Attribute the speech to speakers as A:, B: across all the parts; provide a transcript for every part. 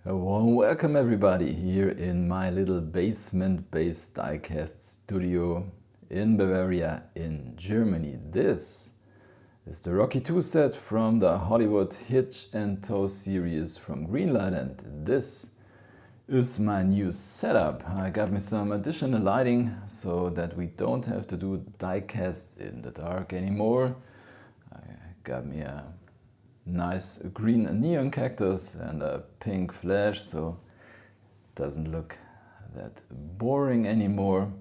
A: A warm welcome everybody here in my little basement-based diecast studio in Bavaria in Germany. This is the Rocky 2 set from the Hollywood Hitch Tow series from Greenlight, and this is my new setup. I got me some additional lighting so that we don't have to do diecast in the dark anymore. I got me a nice green neon cactus and a pink flash, so it doesn't look that boring anymore.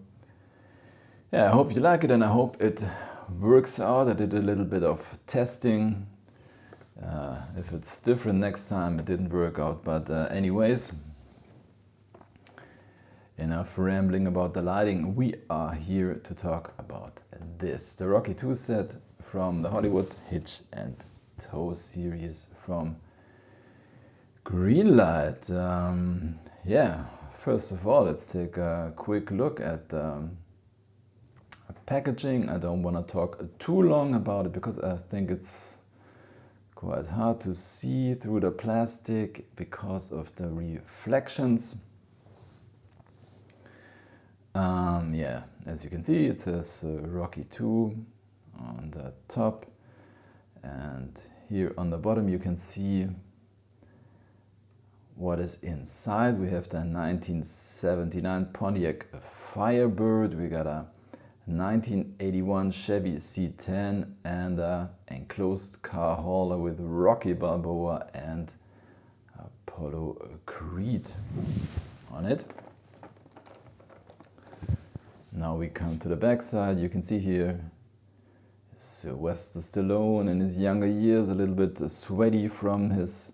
A: Yeah, I hope you like it and I hope it works out. I did a little bit of testing. If it's different next time, it didn't work out, but anyways, enough rambling about the lighting. We are here to talk about this, the Rocky 2 set from the Hollywood Hitch Tow series from Greenlight. Yeah, first of all, let's take a quick look at packaging. I don't want to talk too long about it because I think it's quite hard to see through the plastic because of the reflections. Yeah, as you can see, it says Rocky 2 on the top, and here on the bottom you can see what is inside. We have the 1979 Pontiac FIrebird, we got a 1981 Chevy C10 and a enclosed car hauler with Rocky Balboa and Apollo Creed on it. Now we come to the back side. You can see here Sylvester Stallone in his younger years, a little bit sweaty from his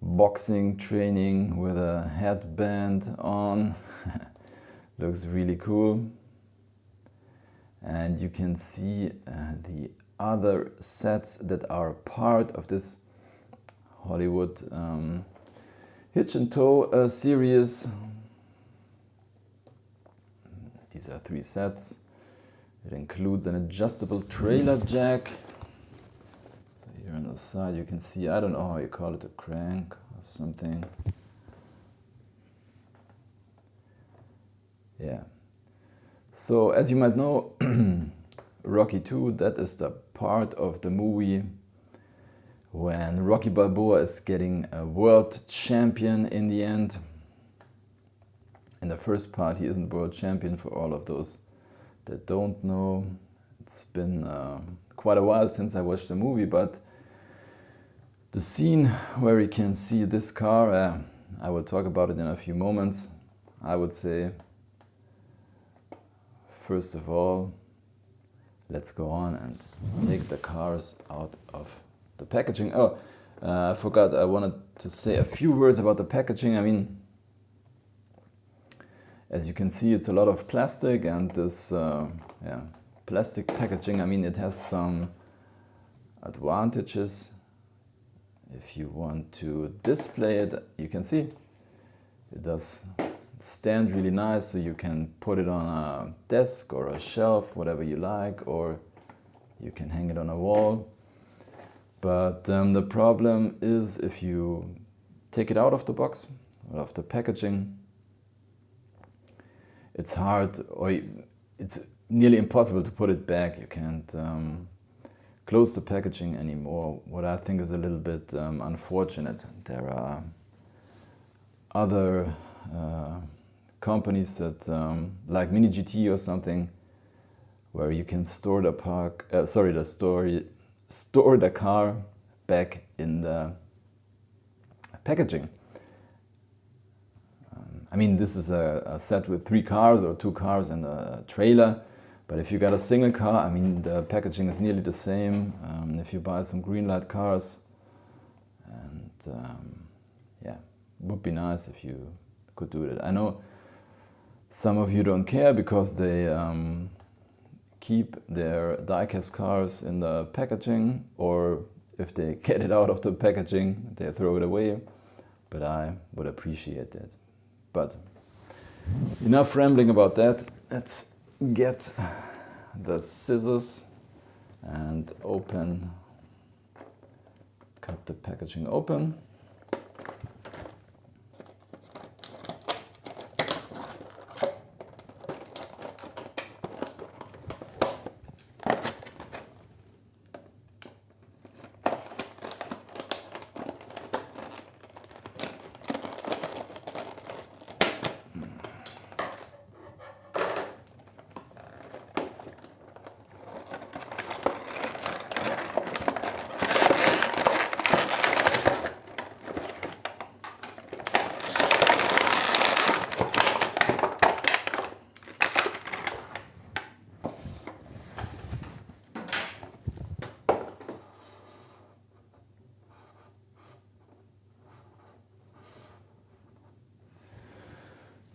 A: boxing training with a headband on. Looks really cool. And you can see the other sets that are part of this Hollywood Hitch and Tow series. These are 3 sets. It includes an adjustable trailer jack. So here on the side you can see, I don't know how you call it, a crank or something. Yeah. So as you might know, Rocky 2, that is the part of the movie when Rocky Balboa is getting a world champion in the end. In the first part he isn't world champion, for all of those that don't know. It's been quite a while since I watched the movie, but the scene where you can see this car, I will talk about it in a few moments. I would say, first of all, let's go on and take the cars out of the packaging. Oh, I forgot, I wanted to say a few words about the packaging. I mean, as you can see, it's a lot of plastic, and this plastic packaging, I mean, it has some advantages. If you want to display it, you can see it does stand really nice, so you can put it on a desk or a shelf, whatever you like, or you can hang it on a wall. But the problem is if you take it out of the box, out of the packaging, it's hard, or it's nearly impossible to put it back. You can't close the packaging anymore, what I think is a little bit unfortunate. There are other companies that, like Mini GT or something, where you can store the store the car back in the packaging. I mean, this is a set with 3 cars or 2 cars and a trailer, but if you got a single car, I mean, the packaging is nearly the same. If you buy some Greenlight cars, and yeah, would be nice if you could do it. I know some of you don't care because they keep their diecast cars in the packaging, or if they get it out of the packaging, they throw it away, but I would appreciate that. But enough rambling about that. Let's get the scissors and cut the packaging open.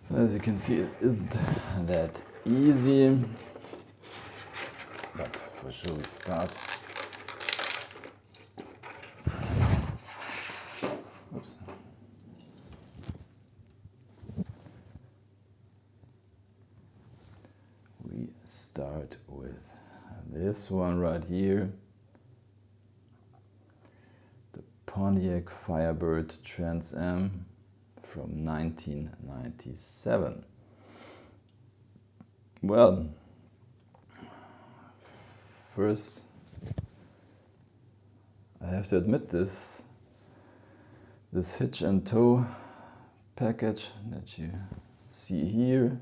A: So as you can see, it isn't that easy, but for sure we start. Oops. We start with this one right here, the Pontiac FIrebird Trans Am from 1997. Well, first I have to admit this Hitch and Tow package that you see here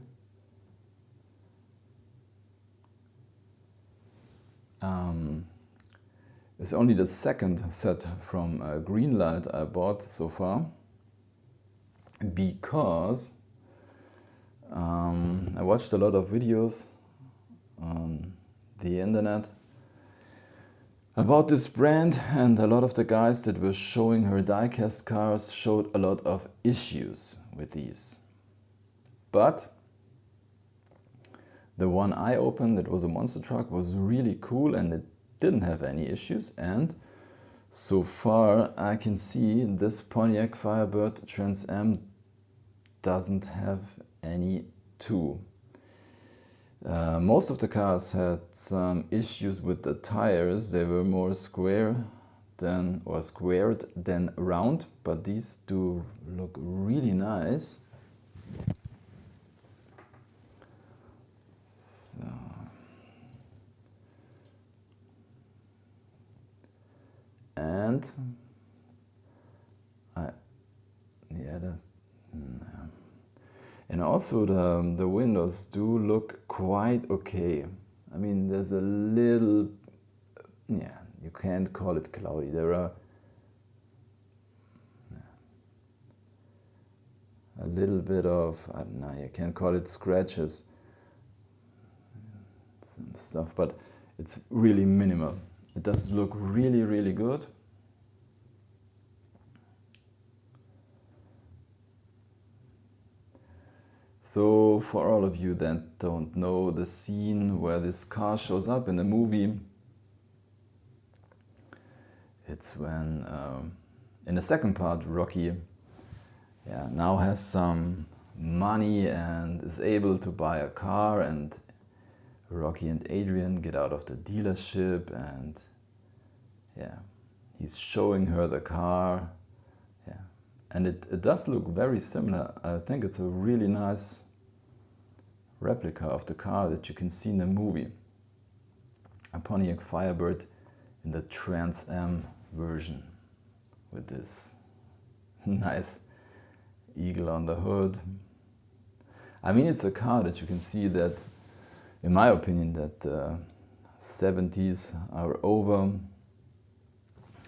A: is only the second set from Greenlight I bought so far, because I watched a lot of videos on the internet about this brand, and a lot of the guys that were showing her diecast cars showed a lot of issues with these. But the one I opened, that was a monster truck, was really cool and it didn't have any issues, and so far I can see this Pontiac FIrebird Trans Am doesn't have any too. Most of the cars had some issues with the tires. They were more squared than round, but these do look really nice. So, and and also the windows do look quite okay. I mean, there's a little, you can't call it cloudy. There are a little bit of, I don't know, you can't call it scratches, some stuff, but it's really minimal. It does look really, really good. So for all of you that don't know the scene where this car shows up in the movie, it's when, in the second part, Rocky now has some money and is able to buy a car, and Rocky and Adrian get out of the dealership, and he's showing her the car. And it does look very similar. I think it's a really nice replica of the car that you can see in the movie. A Pontiac FIrebird in the Trans Am version with this nice eagle on the hood. I mean, it's a car that you can see that, in my opinion, that the 70s are over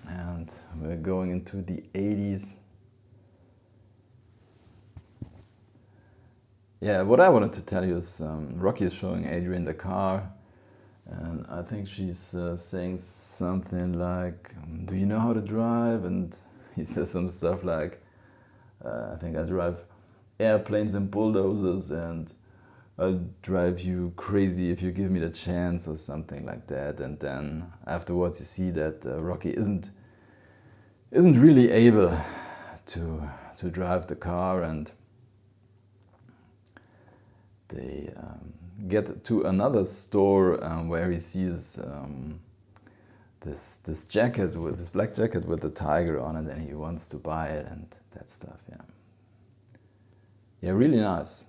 A: and we're going into the 80s. Yeah, what I wanted to tell you is Rocky is showing Adrian the car, and I think she's saying something like, do you know how to drive? And he says some stuff like, I think I drive airplanes and bulldozers, and I'll drive you crazy if you give me the chance, or something like that. And then afterwards you see that Rocky isn't really able to drive the car, and they get to another store where he sees this jacket, with this black jacket with the tiger on it, and he wants to buy it and that stuff. Yeah, really nice.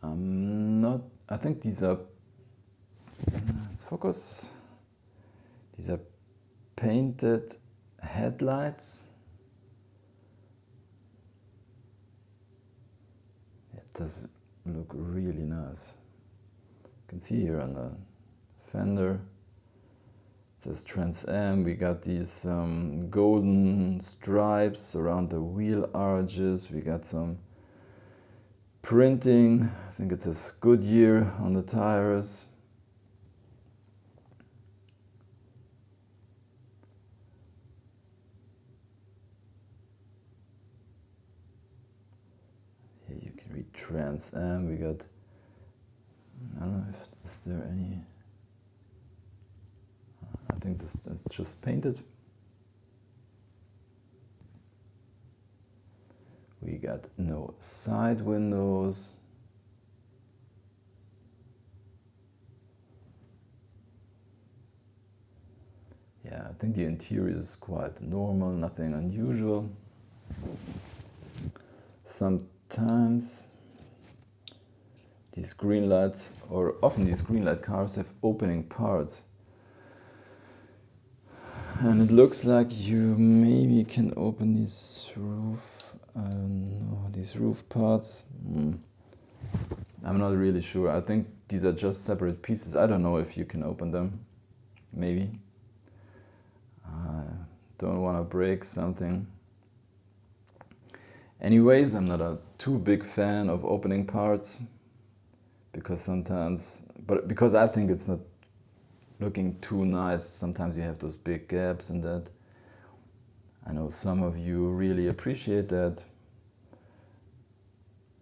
A: I think these are, let's focus, these are painted headlights. It does look really nice. You can see here on the fender, it says Trans Am. We got these golden stripes around the wheel arches. We got some printing. I think it says Goodyear on the tires. FIrebird Trans Am. We got, I don't know if is there any. I think this is just painted. We got no side windows. Yeah, I think the interior is quite normal, nothing unusual. Sometimes these Greenlights, or often these Greenlight cars, have opening parts. And it looks like you maybe can open this roof, these roof parts. I'm not really sure. I think these are just separate pieces. I don't know if you can open them. Maybe. I don't want to break something. Anyways, I'm not a too big fan of opening parts because sometimes, but because I think it's not looking too nice. Sometimes you have those big gaps in that. I know some of you really appreciate that.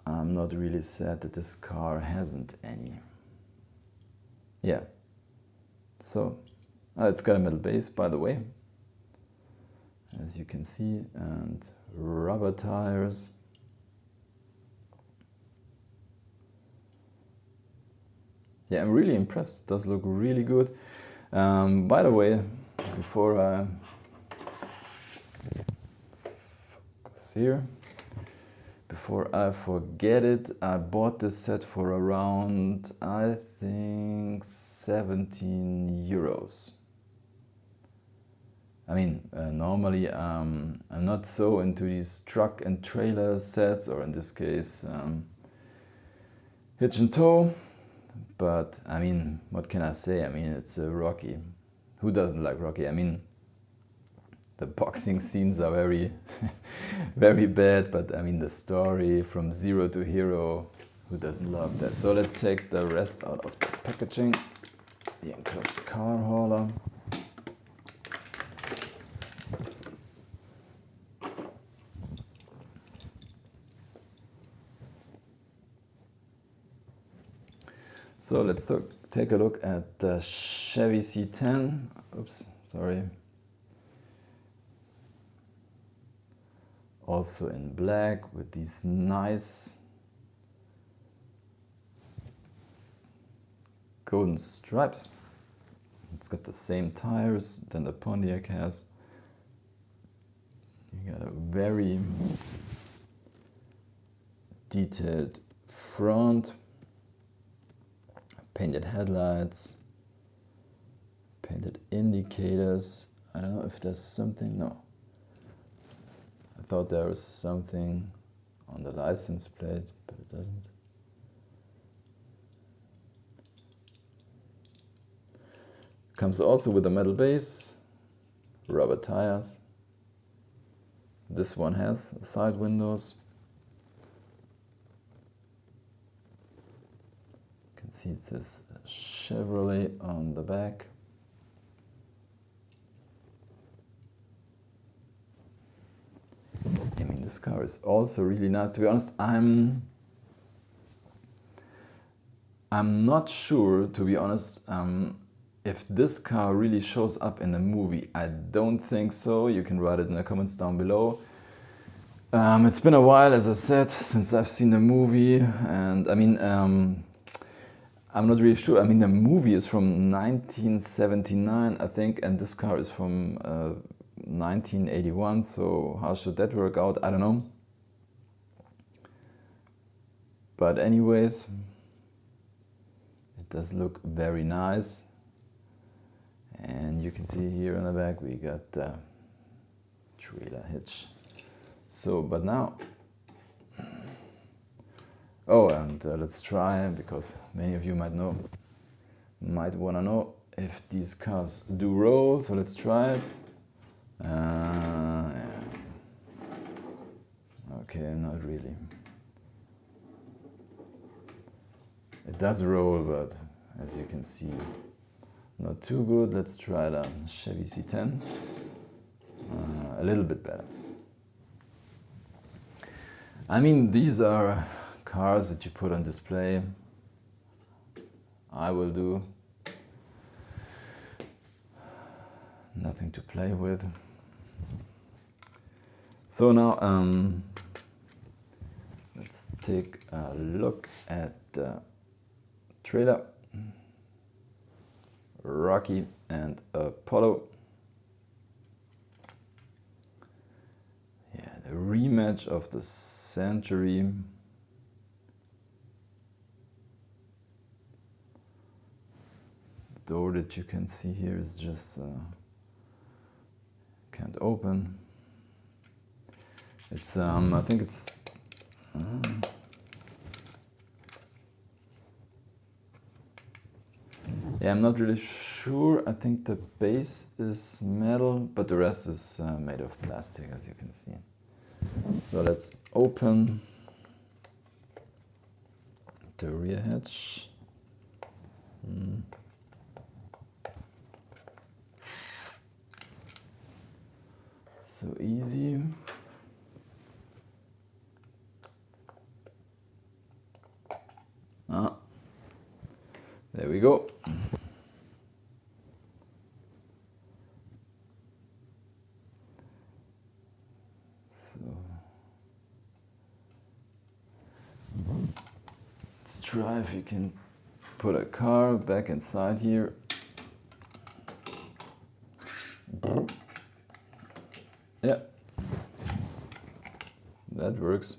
A: I'm not really sad that this car hasn't any. Yeah. So, it's got a metal base, by the way, as you can see, and rubber tires. Yeah, I'm really impressed. It does look really good. By the way, before I focus here, before I forget it, I bought this set for around, I think, 17 euros. I mean, normally I'm not so into these truck and trailer sets, or in this case, Hitch Tow. But I mean, what can I say? I mean, it's a Rocky. Who doesn't like Rocky? I mean, the boxing scenes are very, very bad, but I mean, the story from zero to hero, who doesn't love that? So let's take the rest out of the packaging. The enclosed car hauler. So let's take a look at the Chevy C10. Oops, sorry. Also in black with these nice golden stripes. It's got the same tires than the Pontiac has. You got a very detailed front. Painted headlights, painted indicators. I don't know if there's something, no. I thought there was something on the license plate, but it doesn't. Comes also with a metal base, rubber tires. This one has side windows. See, it says Chevrolet on the back. I mean, this car is also really nice. To be honest, I'm not sure, to be honest, if this car really shows up in the movie. I don't think so. You can write it in the comments down below. It's been a while, as I said, since I've seen the movie, and I mean, I'm not really sure. I mean, the movie is from 1979, I think, and this car is from 1981, so how should that work out? I don't know. But anyways, it does look very nice. And you can see here on the back we got the trailer hitch. So, but now, oh, and let's try, because many of you might want to know if these cars do roll. So let's try it. Okay, not really. It does roll, but as you can see, not too good. Let's try the Chevy C10. A little bit better. I mean, these are cars that you put on display. I will do. Nothing to play with. So now let's take a look at the trailer. Rocky and Apollo. Yeah, the rematch of the century. The door that you can see here is just can't open. It's I think it's yeah, I'm not really sure. I think the base is metal, but the rest is made of plastic, as you can see. So let's open the rear hatch. So easy. There we go. So let's try if you can put a car back inside here. Yeah, that works.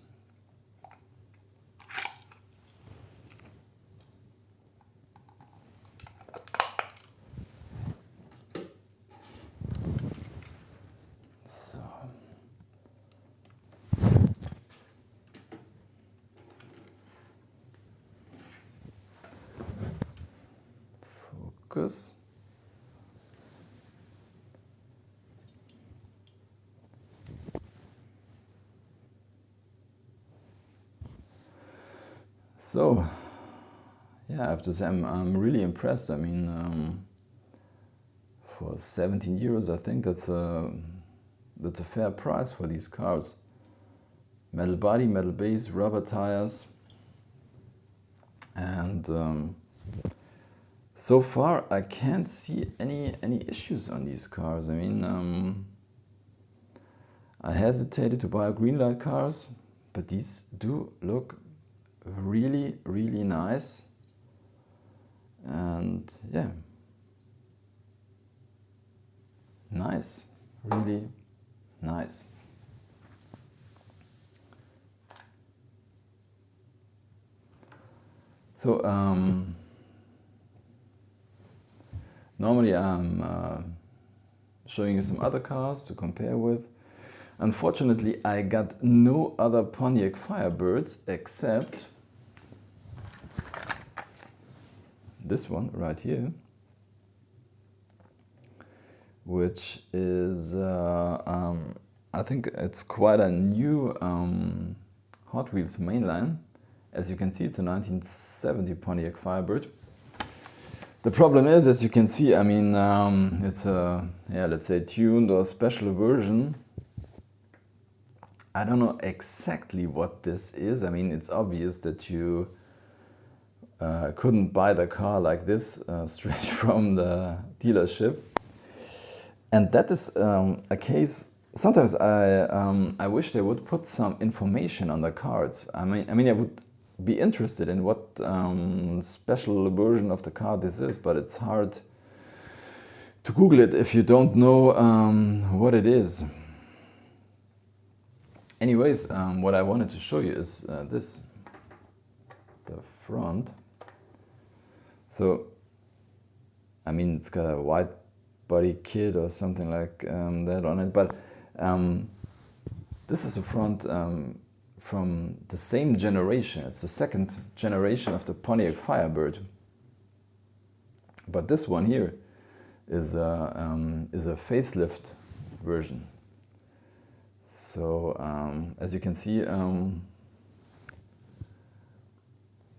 A: Focus. So, yeah, I have to say I'm really impressed. I mean, for 17 euros, I think that's a fair price for these cars. Metal body, metal base, rubber tires, and so far I can't see any issues on these cars. I mean, I hesitated to buy Greenlight cars, but these do look really nice, and yeah, nice, really nice. So normally I'm showing you some other cars to compare with. Unfortunately, I got no other Pontiac FIrebirds except this one right here, which is I think it's quite a new Hot Wheels mainline. As you can see, it's a 1970 Pontiac FIrebird. The problem is, as you can see, I mean, it's a, yeah, let's say tuned or special version. I don't know exactly what this is. I mean, it's obvious that you couldn't buy the car like this straight from the dealership. And that is a case. Sometimes I wish they would put some information on the cards. I mean, I would be interested in what special version of the car this is, but it's hard to Google it if you don't know what it is. Anyways, what I wanted to show you is this, the front. So, I mean, it's got a white body kit or something like that on it, but this is a front from the same generation. It's the second generation of the Pontiac FIrebird, but this one here is a facelift version. So as you can see, the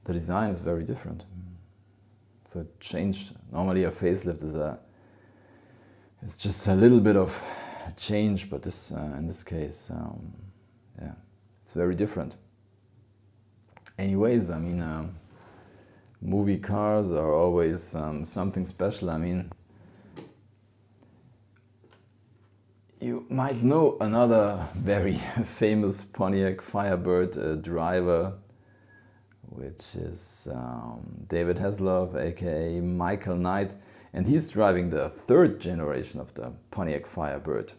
A: design is very different. So it changed. Normally a facelift is it's just a little bit of change, but this in this case, yeah, it's very different. anyways, I mean, movie cars are always something special. I mean, you might know another very famous Pontiac FIrebird driver, which is David Hasselhoff, aka Michael Knight, and he's driving the third generation of the Pontiac FIrebird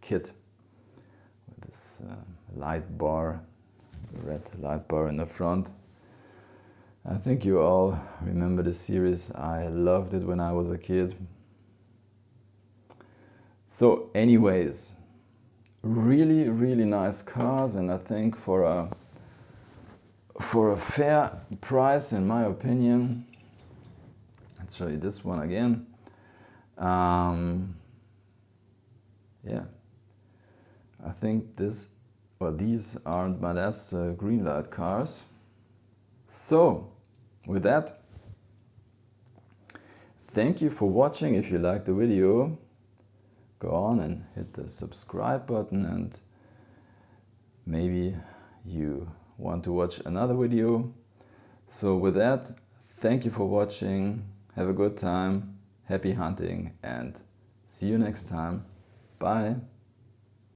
A: kit with this light bar, the red light bar in the front. I think you all remember the series. I loved it when I was a kid. So anyways, really, really nice cars, and I think for a fair price, in my opinion. Let's show you this one again. Yeah, I think these aren't my last Greenlight cars. So, with that, thank you for watching. If you liked the video, go on and hit the subscribe button, and maybe you want to watch another video. So with that, thank you for watching, have a good time, happy hunting, and see you next time. Bye.